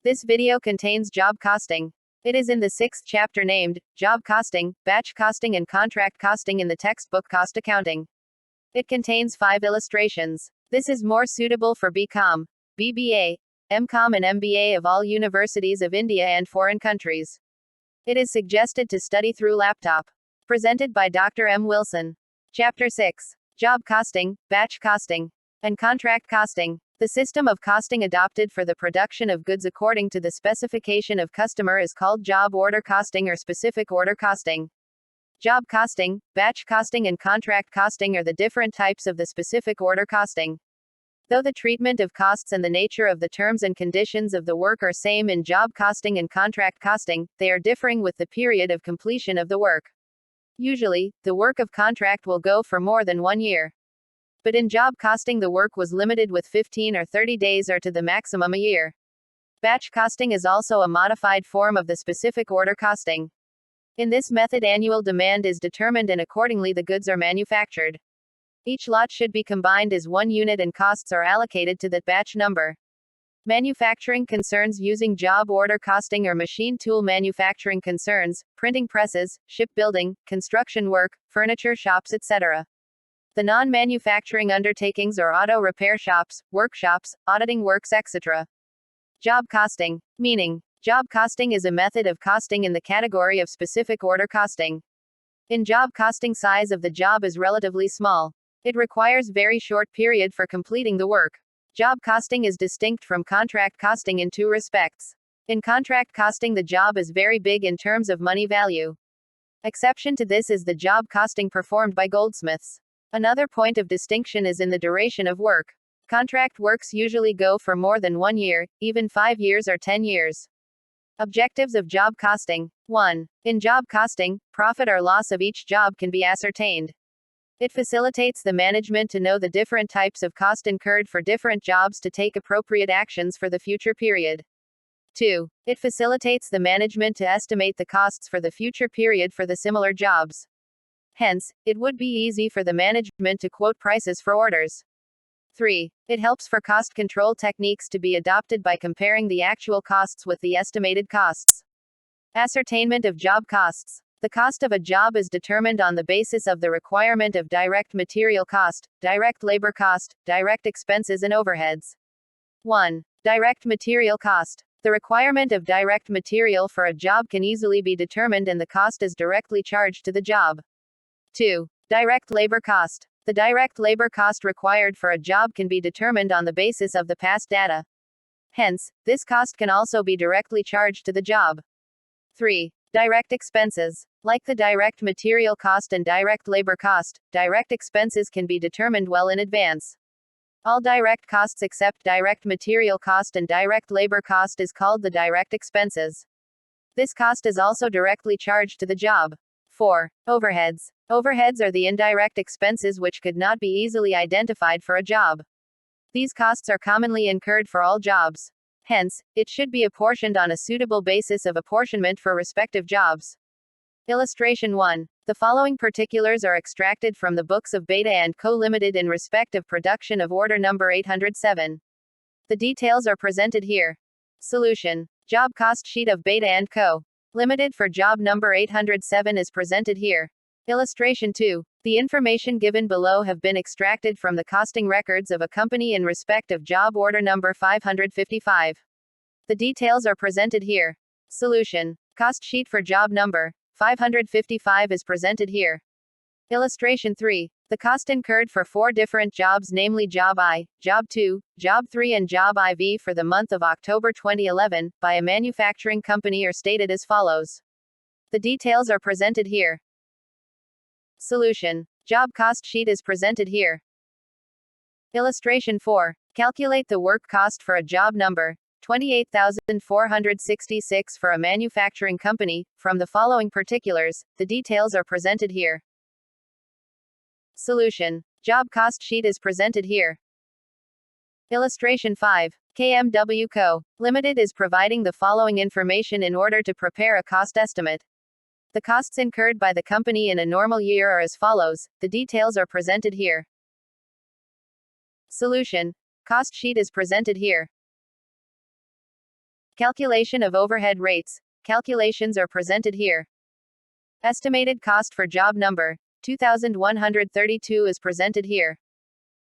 This video contains job costing. It is in the 6th chapter named, Job Costing, Batch Costing and Contract Costing in the textbook Cost Accounting. It contains 5 illustrations. This is more suitable for B.Com, B.B.A, M.Com and M.B.A of all universities of India and foreign countries. It is suggested to study through laptop. Presented by Dr.M.Wilson. Chapter 6. Job Costing, Batch Costing, and Contract Costing. The system of costing adopted for the production of goods according to the specification of customer is called job order costing or specific order costing. Job costing, batch costing and contract costing are the different types of the specific order costing. Though the treatment of costs and the nature of the terms and conditions of the work are same in job costing and contract costing, they are differing with the period of completion of the work. Usually, the work of contract will go for more than 1 year. But in job costing the work was limited with 15 or 30 days or to the maximum a year. Batch costing is also a modified form of the specific order costing. In this method annual demand is determined and accordingly the goods are manufactured. Each lot should be combined as 1 unit and costs are allocated to that batch number. Manufacturing concerns using job order costing or machine tool manufacturing concerns, printing presses, shipbuilding, construction work, furniture shops etc. The non-manufacturing undertakings are auto repair shops, workshops, auditing works etc. Job costing. Meaning. Job costing is a method of costing in the category of specific order costing. In job costing size of the job is relatively small. It requires very short period for completing the work. Job costing is distinct from contract costing in 2 respects. In contract costing the job is very big in terms of money value. Exception to this is the job costing performed by goldsmiths. Another point of distinction is in the duration of work. Contract works usually go for more than 1 year, even 5 years or 10 years. Objectives of job costing. 1. In job costing, profit or loss of each job can be ascertained. It facilitates the management to know the different types of cost incurred for different jobs to take appropriate actions for the future period. 2. It facilitates the management to estimate the costs for the future period for the similar jobs. Hence, it would be easy for the management to quote prices for orders. 3. It helps for cost control techniques to be adopted by comparing the actual costs with the estimated costs. Ascertainment of job costs. The cost of a job is determined on the basis of the requirement of direct material cost, direct labor cost, direct expenses and overheads. 1. Direct material cost. The requirement of direct material for a job can easily be determined and the cost is directly charged to the job. 2. Direct labor cost. The direct labor cost required for a job can be determined on the basis of the past data. Hence, this cost can also be directly charged to the job. 3. Direct expenses. Like the direct material cost and direct labor cost, direct expenses can be determined well in advance. All direct costs except direct material cost and direct labor cost is called the direct expenses. This cost is also directly charged to the job. 4. Overheads. Overheads are the indirect expenses which could not be easily identified for a job. These costs are commonly incurred for all jobs. Hence, it should be apportioned on a suitable basis of apportionment for respective jobs. Illustration 1. The following particulars are extracted from the books of B.B.A & Co. Limited in respect of production of order number 807. The details are presented here. Solution. Job cost sheet of B.B.A & Co. Limited for job number 807 is presented here. Illustration 2. The information given below have been extracted from the costing records of a company in respect of job order number 555. The details are presented here. Solution. Cost sheet for job number 555 is presented here. Illustration 3. The cost incurred for 4 different jobs namely Job I, Job 2, Job 3 and Job IV for the month of October 2011, by a manufacturing company are stated as follows. The details are presented here. Solution. Job cost sheet is presented here. Illustration 4. Calculate the work cost for a job number 28,466 for a manufacturing company. From the following particulars, the details are presented here. Solution. Job cost sheet is presented here. Illustration 5. KMW Co. Limited is providing the following information in order to prepare a cost estimate. The costs incurred by the company in a normal year are as follows. The details are presented here. Solution. Cost sheet is presented here. Calculation of overhead rates. Calculations are presented here. Estimated cost for job number 2132 is presented here.